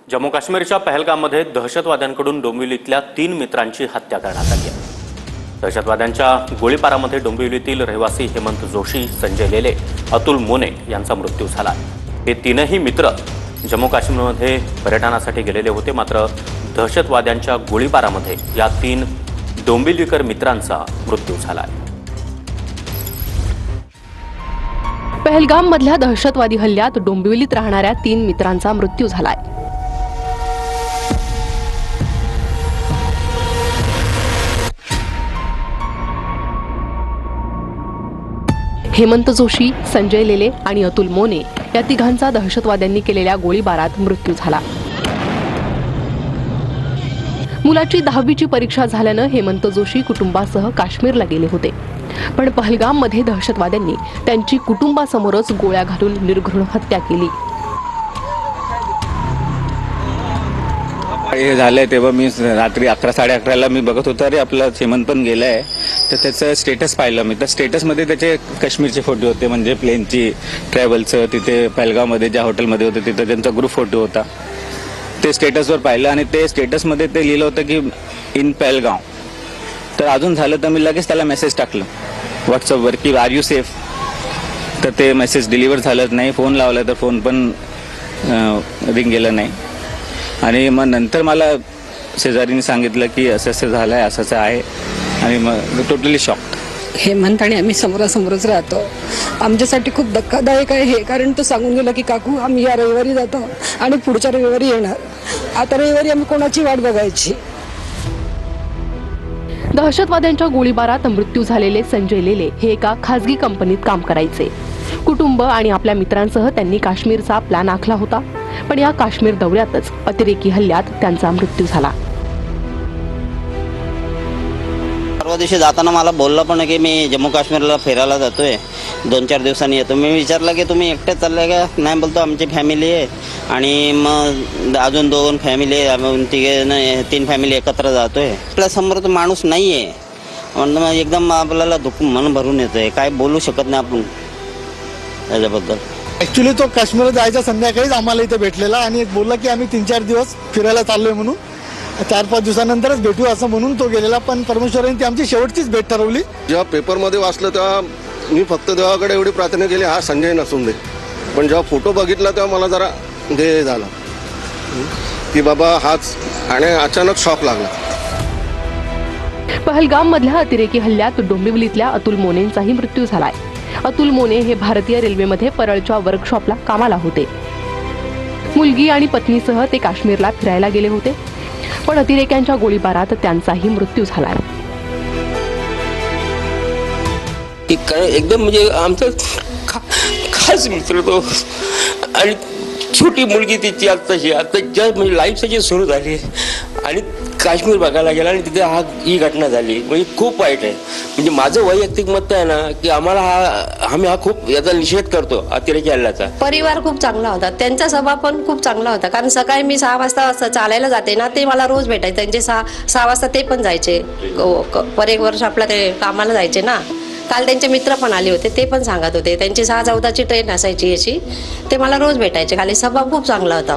जम्मू काश्मीरच्या पहलगाममध्ये दहशतवाद्यांकडून डोंबिवलीतल्या 3 मित्रांची हत्या करण्यात आली आहे। दहशतवाद्यांच्या गोळीबारामध्ये डोंबिवलीतील रहिवासी हेमंत जोशी, संजय लेले, अतुल मोने यांचा मृत्यू झाला। हे तीनही मित्र जम्मू काश्मीरमध्ये पर्यटनासाठी गेलेले होते, मात्र दहशतवाद्यांच्या गोळीबारामध्ये या 3 डोंबिवलीकर मित्रांचा मृत्यू झाला आहे। पहलगाममधल्या दहशतवादी हल्ल्यात डोंबिवलीत राहणाऱ्या 3 मित्रांचा मृत्यू झालाय। हेमंत जोशी, संजय लेले आणि अतुल मोने या तिघांचा दहशतवाद्यांनी केलेल्या गोळीबारात मृत्यू झाला। मुलाची 10वीची परीक्षा झाल्यानं हेमंत जोशी कुटुंबासह काश्मीरला गेले होते, पण पहलगाममध्ये दहशतवाद्यांनी त्यांची कुटुंबासमोरच गोळ्या घालून निर्घृण हत्या केली। हे झालंय तेव्हा मी रात्री 11-11:30ला मी बघत होतो, अरे आपला हेमंत पण गेलाय, तर त्याचं स्टेटस पाहिलं मी। तर स्टेटसमध्ये त्याचे काश्मीरचे फोटो होते, म्हणजे प्लेनची ट्रॅव्हलचं, तिथे पहलगाममध्ये ज्या हॉटेलमध्ये होते तिथे त्यांचा ग्रुप फोटो होता। ते स्टेटसवर पाहिलं आणि ते स्टेटसमध्ये ते लिहिलं होतं की इन पहलगाम। तर अजून झालं तर मी लगेच त्याला मेसेज टाकलं व्हॉट्सअपवर की आर यू सेफ। तर ते मेसेज डिलिव्हर झालंच नाही। फोन लावला तर फोन पण रिंग गेलं नाही। आणि मग नंतर मला शेजारीने सांगितलं की असं असं झालंय, असंच आहे, आणि मग टोटली शॉक्ड। हेमंत आणि आम्ही समोरासमोरच राहतो। आमच्यासाठी खूप धक्कादायक आहे हे, कारण तो सांगून गेला की काकू आम्ही या रविवारी जातो आणि पुढच्या रविवारी येणार। आता रविवारी आम्ही कोणाची वाट बघायची? दहशतवाद्यांच्या गोळीबारात मृत्यू झालेले संजय लेले हे एका खासगी कंपनीत काम करायचे। कुटुंब आणि आपल्या मित्रांसह त्यांनी काश्मीरचा प्लॅन आखला होता, पण या काश्मीर दौऱ्यातच अतिरेकी हल्ल्यात त्यांचा मृत्यू झाला। परवा दिवशी जाताना मला बोलला पण की मी जम्मू काश्मीरला फिरायला जातोय, 2-4 दिवसांनी येतो। मी विचारलं की तुम्ही एकटेच चालले का? नाही, बोलतो आमची फॅमिली आहे आणि मग अजून 2 फॅमिली आहे, आम्ही 3 फॅमिली एकत्र जातोय। आपल्या समोर तो माणूस नाही आहे म्हणून मग एकदम आपल्याला दुःख मन भरून येतंय, काय बोलू शकत नाही आपण त्याच्याबद्दल। ॲक्च्युली तो काश्मीरला जायच्या संध्याकाळीच आम्हाला इथे भेटलेला आणि बोलला की आम्ही 3-4 दिवस फिरायला चाललोय, म्हणून 4-5 दिवसानंतरच भेटू असं म्हणून तो गेलेला। पण परमेश्वराने ती आमची शेवटचीच भेट ठरवली। जेव्हा पेपरमध्ये वाचलं तेव्हा मी फक्त देवाकडे एवढी प्रार्थना केली, हा संजय नसून दे। पण जेव्हा फोटो बघितला तेव्हा मला जरा हे झालं की बाबा हाच, आणि अचानक शॉक लागला। पहलगाम मधल्या अतिरेकी हल्ल्यात डोंबिवलीतल्या अतुल मोनेंचाही मृत्यू झालाय। अतुल मोने हे भारतीय रेल्वेमध्ये परळच्या वर्कशॉपला कामाला होते। मुलगी आणि पत्नीसह ते काश्मीरला फिरायला गेले होते, पण अतिरेक्यांच्या गोळीबारात त्यांचाही मृत्यू झालाय। एकदम म्हणजे आमचा खास मित्र तो, आणि छोटी मुलगी तिची आत्ताची जस्ट म्हणजे लाईफ त्याची सुरू झाली आणि काश्मीर बघायला गेला आणि तिथे ही घटना झाली। म्हणजे खूप वाईट आहे। म्हणजे माझं वैयक्तिक मत आहे ना की आम्ही हा खूप याचा निषेध करतो अतिरेकी हल्ल्याचा। परिवार खूप चांगला होता, त्यांचा स्वभाव पण खूप चांगला होता, कारण सकाळी मी 6 वाजता चालायला जाते ना, ते मला रोज भेटायचे। त्यांचे 6 वाजता ते पण जायचे, पर एक वर्ष आपला ते कामाला जायचे ना। काल त्यांचे मित्र पण आले होते, ते पण सांगत होते त्यांची 6:14ची ट्रेन असायची याची, ते मला रोज भेटायचे। खाली स्वभाव खूप चांगला होता।